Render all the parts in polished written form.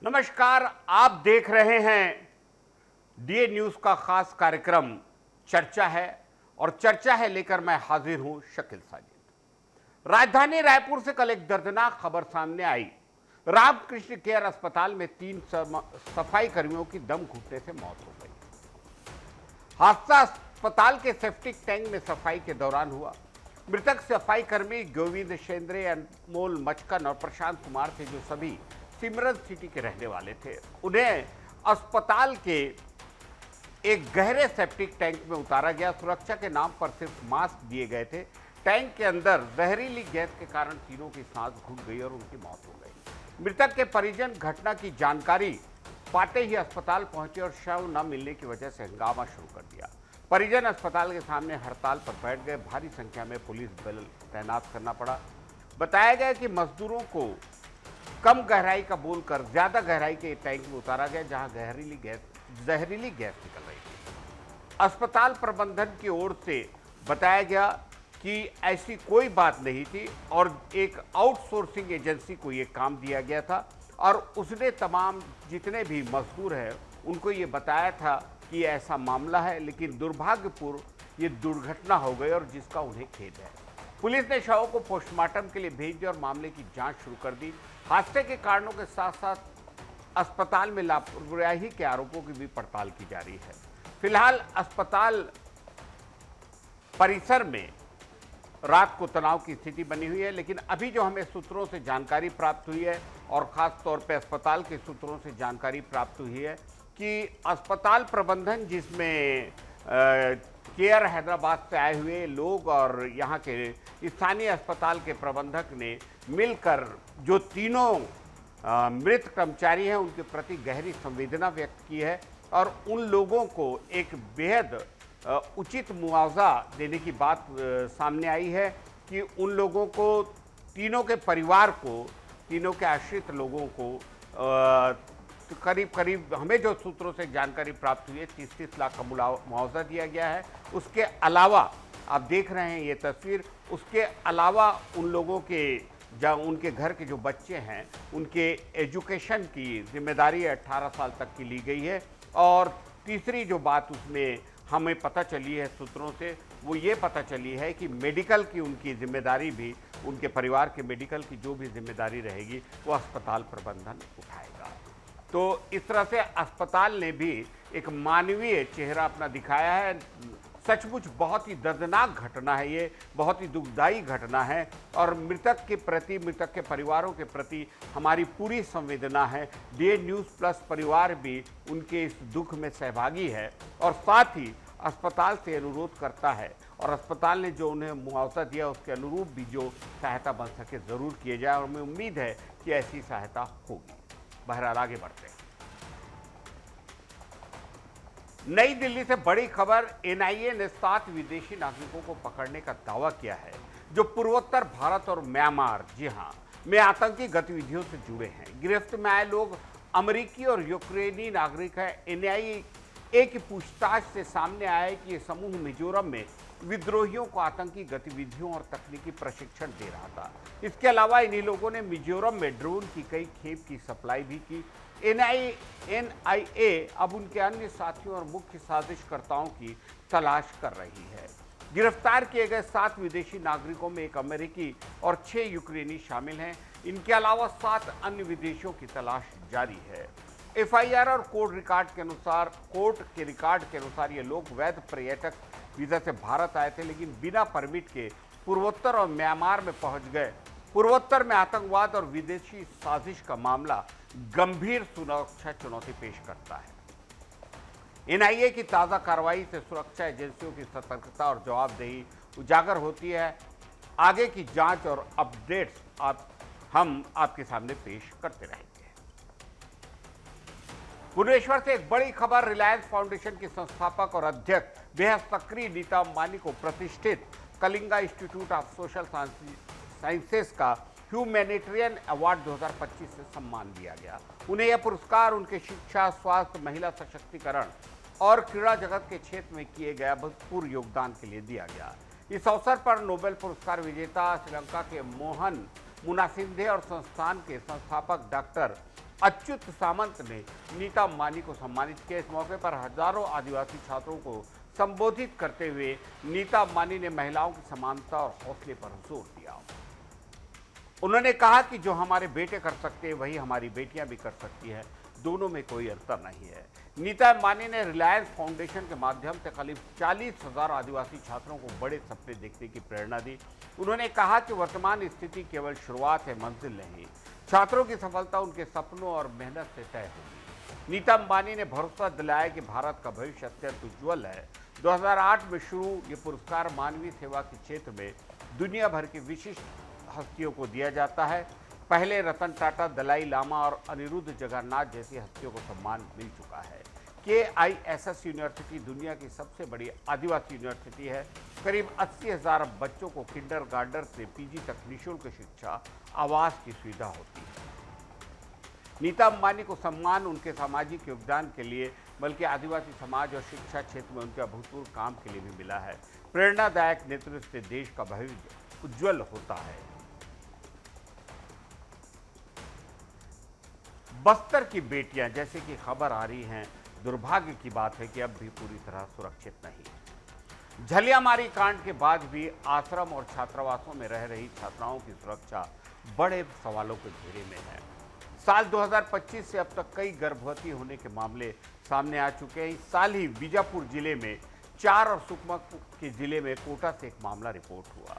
नमस्कार, आप देख रहे हैं डीए न्यूज का खास कार्यक्रम चर्चा है और चर्चा है लेकर मैं हाजिर हूं शकील साजिद। राजधानी रायपुर से कल एक दर्दनाक खबर सामने आई। रामकृष्ण केयर अस्पताल में 3 सफाई कर्मियों की दम घुटने से मौत हो गई। हादसा अस्पताल के सेप्टिक टैंक में सफाई के दौरान हुआ। मृतक सफाई कर्मी गोविंद शेंद्रे, अनमोल मचकन और प्रशांत कुमार थे, जो सभी सिमरन सिटी के रहने वाले थे। उन्हें अस्पताल के एक गहरे सेप्टिक टैंक में उतारा गया। सुरक्षा के नाम पर सिर्फ मास्क दिए गए थे। टैंक के अंदर जहरीली गैस के कारण तीनों की सांस घुट गई और उनकी मौत हो गई। मृतक के परिजन घटना की जानकारी पाते ही अस्पताल पहुंचे और शव न मिलने की वजह से हंगामा शुरू कर दिया। परिजन अस्पताल के सामने हड़ताल पर बैठ गए। भारी संख्या में पुलिस बल तैनात करना पड़ा। बताया गया कि मजदूरों को कम गहराई का बोलकर ज्यादा गहराई के टैंक में उतारा गया, जहां जहरीली गैस निकल रही थी। अस्पताल प्रबंधन की ओर से बताया गया कि ऐसी कोई बात नहीं थी और एक आउटसोर्सिंग एजेंसी को ये काम दिया गया था और उसने तमाम जितने भी मजदूर हैं उनको ये बताया था कि ऐसा मामला है, लेकिन दुर्भाग्यपूर्ण ये दुर्घटना हो गई और जिसका उन्हें खेद है। पुलिस ने शवों को पोस्टमार्टम के लिए भेज दिया और मामले की जांच शुरू कर दी। हादसे के कारणों के साथ साथ अस्पताल में लापरवाही के आरोपों की भी पड़ताल की जा रही है। फिलहाल अस्पताल परिसर में रात को तनाव की स्थिति बनी हुई है, लेकिन अभी जो हमें सूत्रों से जानकारी प्राप्त हुई है और खास तौर पे अस्पताल के सूत्रों से जानकारी प्राप्त हुई है कि अस्पताल प्रबंधन, जिसमें केयर हैदराबाद से आए हुए लोग और यहाँ के स्थानीय अस्पताल के प्रबंधक ने मिलकर जो तीनों मृत कर्मचारी हैं उनके प्रति गहरी संवेदना व्यक्त की है और उन लोगों को एक बेहद उचित मुआवजा देने की बात सामने आई है कि उन लोगों को, तीनों के परिवार को, तीनों के आश्रित लोगों को करीब हमें जो सूत्रों से जानकारी प्राप्त हुई है 30-30 लाख का मुआवजा दिया गया है। उसके अलावा आप देख रहे हैं ये तस्वीर, उसके अलावा उन लोगों के उनके घर के जो बच्चे हैं उनके एजुकेशन की जिम्मेदारी 18 साल तक की ली गई है। और तीसरी जो बात उसमें हमें पता चली है सूत्रों से, वो ये पता चली है कि मेडिकल की उनकी जिम्मेदारी भी, उनके परिवार के मेडिकल की जो भी जिम्मेदारी रहेगी वो अस्पताल प्रबंधन उठाएगा। तो इस तरह से अस्पताल ने भी एक मानवीय चेहरा अपना दिखाया है। सचमुच बहुत ही दर्दनाक घटना है ये, बहुत ही दुखदायी घटना है और मृतक के प्रति, मृतक के परिवारों के प्रति हमारी पूरी संवेदना है। डीए न्यूज़ प्लस परिवार भी उनके इस दुख में सहभागी है और साथ ही अस्पताल से अनुरोध करता है और अस्पताल ने जो उन्हें मुआवजा दिया उसके अनुरूप भी जो सहायता बन सके ज़रूर किए जाए और हमें उम्मीद है कि ऐसी सहायता होगी। बहरहाल आगे बढ़ते हैं। नई दिल्ली से बड़ी खबर। एनआईए ने 7 विदेशी नागरिकों को पकड़ने का दावा किया है जो पूर्वोत्तर भारत और म्यांमार, जी हां, में आतंकी गतिविधियों से जुड़े हैं। गिरफ्त में आए लोग अमेरिकी और यूक्रेनी नागरिक हैं। एनआईए की पूछताछ से सामने आया है कि ये समूह मिजोरम में विद्रोहियों को आतंकी गतिविधियों और तकनीकी प्रशिक्षण दे रहा था। इसके अलावा इन्हीं लोगों ने मिजोरम में ड्रोन की कई खेप की सप्लाई भी की। एनआईए अब उनके अन्य साथियों और मुख्य साजिशकर्ताओं की तलाश कर रही है। गिरफ्तार किए गए 7 विदेशी नागरिकों में एक अमेरिकी और 6 यूक्रेनी शामिल हैं। इनके अलावा 7 अन्य विदेशियों की तलाश जारी है। एफआईआर और कोर्ट के रिकॉर्ड के अनुसार ये लोग वैध पर्यटक वीजा से भारत आए थे, लेकिन बिना परमिट के पूर्वोत्तर और म्यांमार में पहुंच गए। पूर्वोत्तर में आतंकवाद और विदेशी साजिश का मामला गंभीर सुरक्षा चुनौती पेश करता है। एनआईए की ताज़ा कार्रवाई से सुरक्षा एजेंसियों की सतर्कता और जवाबदेही उजागर होती है। आगे की जांच और अपडेट्स हम आपके सामने पेश करते रहेंगे। भुवनेश्वर से एक बड़ी खबर। रिलायंस फाउंडेशन के संस्थापक और अध्यक्ष, बेहद सक्रिय नीता अंबानी को प्रतिष्ठित Kalinga institute of social sciences का ह्यूमैनिटेरियन अवार्ड 2025 से सम्मान दिया गया। उन्हें यह पुरस्कार उनके शिक्षा, स्वास्थ्य, महिला सशक्तिकरण और क्रीड़ा जगत के क्षेत्र में किए गए अभूतपूर्व योगदान के लिए दिया गया। इस अवसर पर नोबेल पुरस्कार विजेता श्रीलंका के मोहन मुनासिंधे और संस्थान के संस्थापक डॉक्टर अच्युत सामंत ने नीता अंबानी को सम्मानित किया। इस मौके पर हजारों आदिवासी छात्रों को संबोधित करते हुए नीता अंबानी ने महिलाओं की समानता और हौसले पर जोर दिया। उन्होंने कहा कि जो हमारे बेटे कर सकते हैं वही हमारी बेटियां भी कर सकती है, दोनों में कोई अंतर नहीं है। नीता अंबानी ने रिलायंस फाउंडेशन के माध्यम से करीब 40,000 आदिवासी छात्रों को बड़े सपने देखने की प्रेरणा दी। उन्होंने कहा कि वर्तमान स्थिति केवल शुरुआत है, मंजिल नहीं। छात्रों की सफलता उनके सपनों और मेहनत से तय होगी। नीता अंबानी ने भरोसा दिलाया कि भारत का भविष्य अत्यंत उज्ज्वल है। 2008 में शुरू ये पुरस्कार मानवीय सेवा के क्षेत्र में दुनिया भर की विशिष्ट हस्तियों को दिया जाता है। पहले रतन टाटा, दलाई लामा और अनिरुद्ध जगन्नाथ जैसी हस्तियों को सम्मान मिल चुका है। KISS यूनिवर्सिटी दुनिया की सबसे बड़ी आदिवासी यूनिवर्सिटी है। करीब 80,000 बच्चों को किंडरगार्टन से PG तक निःशुल्क शिक्षा, आवास की सुविधा होती है। नीता अंबानी को सम्मान उनके सामाजिक योगदान के लिए बल्कि आदिवासी समाज और शिक्षा क्षेत्र में उनके अभूतपूर्व काम के लिए भी मिला है। प्रेरणादायक नेतृत्व से देश का भविष्य उज्जवल होता है। बस्तर की बेटियां, जैसे कि खबर आ रही हैं, दुर्भाग्य की बात है कि अब भी पूरी तरह सुरक्षित नहीं। झलियामारी कांड के बाद भी आश्रम और छात्रावासों में रह रही छात्राओं की सुरक्षा बड़े सवालों के घेरे में है। साल 2025 से अब तक कई गर्भवती होने के मामले सामने आ चुके हैं। इस साल ही बीजापुर जिले में 4 और सुकमा के जिले में कोटा से एक मामला रिपोर्ट हुआ।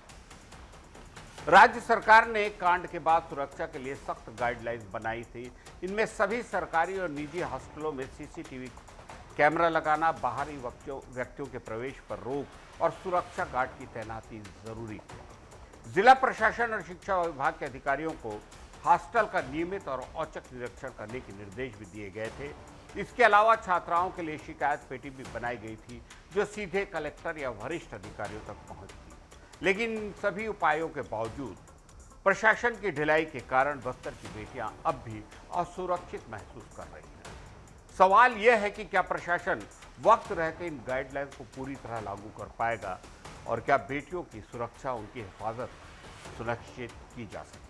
राज्य सरकार ने कांड के बाद सुरक्षा के लिए सख्त गाइडलाइंस बनाई थी। इनमें सभी सरकारी और निजी हॉस्पिटलों में CCTV कैमरा लगाना, बाहरी व्यक्तियों के प्रवेश पर रोक और सुरक्षा गार्ड की तैनाती जरूरी थी। जिला प्रशासन और शिक्षा विभाग के अधिकारियों को हॉस्टल का नियमित और औचक निरीक्षण करने के निर्देश भी दिए गए थे। इसके अलावा छात्राओं के लिए शिकायत पेटी भी बनाई गई थी, जो सीधे कलेक्टर या वरिष्ठ अधिकारियों तक पहुंचती। लेकिन इन सभी उपायों के बावजूद प्रशासन की ढिलाई के कारण बस्तर की बेटियां अब भी असुरक्षित महसूस कर रही हैं। सवाल यह है कि क्या प्रशासन वक्त रहते इन गाइडलाइंस को पूरी तरह लागू कर पाएगा और क्या बेटियों की सुरक्षा, उनकी हिफाजत सुनिश्चित की जा सकेगी।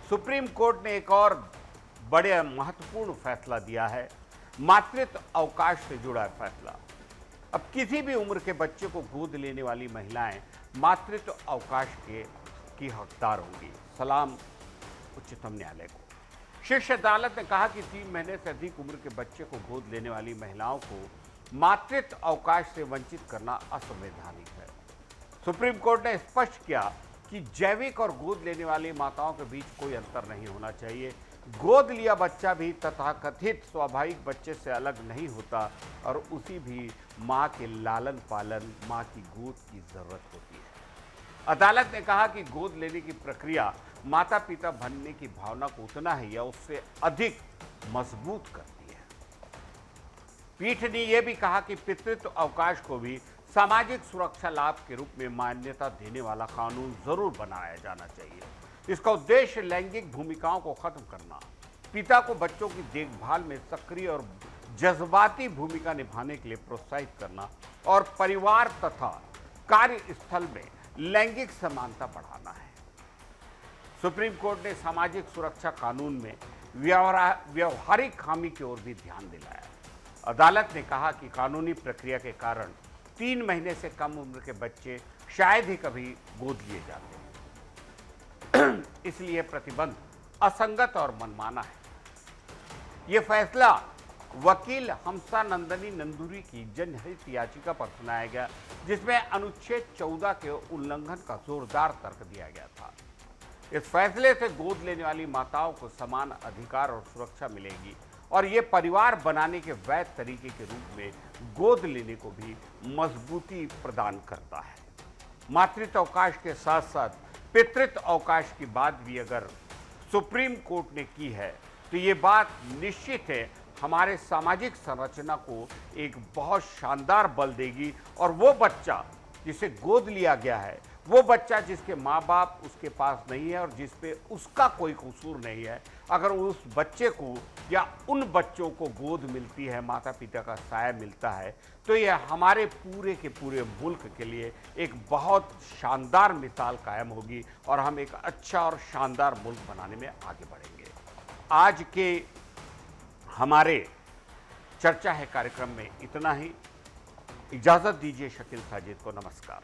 सुप्रीम कोर्ट ने एक और बड़े महत्वपूर्ण फैसला दिया है, मातृत्व अवकाश से जुड़ा फैसला। अब किसी भी उम्र के बच्चे को गोद लेने वाली महिलाएं मातृत्व अवकाश की हकदार होंगी। सलाम उच्चतम न्यायालय को। शीर्ष अदालत ने कहा कि 3 महीने से अधिक उम्र के बच्चे को गोद लेने वाली महिलाओं को मातृत्व अवकाश से वंचित करना असंवैधानिक है। सुप्रीम कोर्ट ने स्पष्ट किया कि जैविक और गोद लेने वाली माताओं के बीच कोई अंतर नहीं होना चाहिए। गोद लिया बच्चा भी तथाकथित स्वाभाविक बच्चे से अलग नहीं होता और उसी भी मां के लालन पालन, मां की गोद की जरूरत होती है। अदालत ने कहा कि गोद लेने की प्रक्रिया माता पिता बनने की भावना को उतना ही या उससे अधिक मजबूत करती है। पीठ ने यह भी कहा कि पितृत्व अवकाश को भी सामाजिक सुरक्षा लाभ के रूप में मान्यता देने वाला कानून जरूर बनाया जाना चाहिए। इसका उद्देश्य लैंगिक भूमिकाओं को खत्म करना, पिता को बच्चों की देखभाल में सक्रिय और जज्बाती भूमिका निभाने के लिए प्रोत्साहित करना और परिवार तथा कार्यस्थल में लैंगिक समानता बढ़ाना है। सुप्रीम कोर्ट ने सामाजिक सुरक्षा कानून में व्यवहारिक खामी की ओर भी ध्यान दिलाया। अदालत ने कहा कि कानूनी प्रक्रिया के कारण 3 महीने से कम उम्र के बच्चे शायद ही कभी गोद लिए जाते हैं। इसलिए प्रतिबंध असंगत और मनमाना है। यह फैसला वकील हमसा नंदनी नंदूरी की जनहित याचिका पर सुनाया गया, जिसमें अनुच्छेद 14 के उल्लंघन का जोरदार तर्क दिया गया था। इस फैसले से गोद लेने वाली माताओं को समान अधिकार और सुरक्षा मिलेगी और ये परिवार बनाने के वैध तरीके के रूप में गोद लेने को भी मजबूती प्रदान करता है। मातृत्व अवकाश के साथ साथ पितृत्व अवकाश की बात भी अगर सुप्रीम कोर्ट ने की है तो ये बात निश्चित है हमारे सामाजिक संरचना को एक बहुत शानदार बल देगी और वो बच्चा जिसे गोद लिया गया है, वो बच्चा जिसके माँ बाप उसके पास नहीं है और जिस पे उसका कोई कसूर नहीं है, अगर उस बच्चे को या उन बच्चों को गोद मिलती है, माता पिता का साया मिलता है, तो यह हमारे पूरे के पूरे मुल्क के लिए एक बहुत शानदार मिसाल कायम होगी और हम एक अच्छा और शानदार मुल्क बनाने में आगे बढ़ेंगे। आज के हमारे चर्चा है कार्यक्रम में इतना ही। इजाजत दीजिए शकील साजिद को। नमस्कार।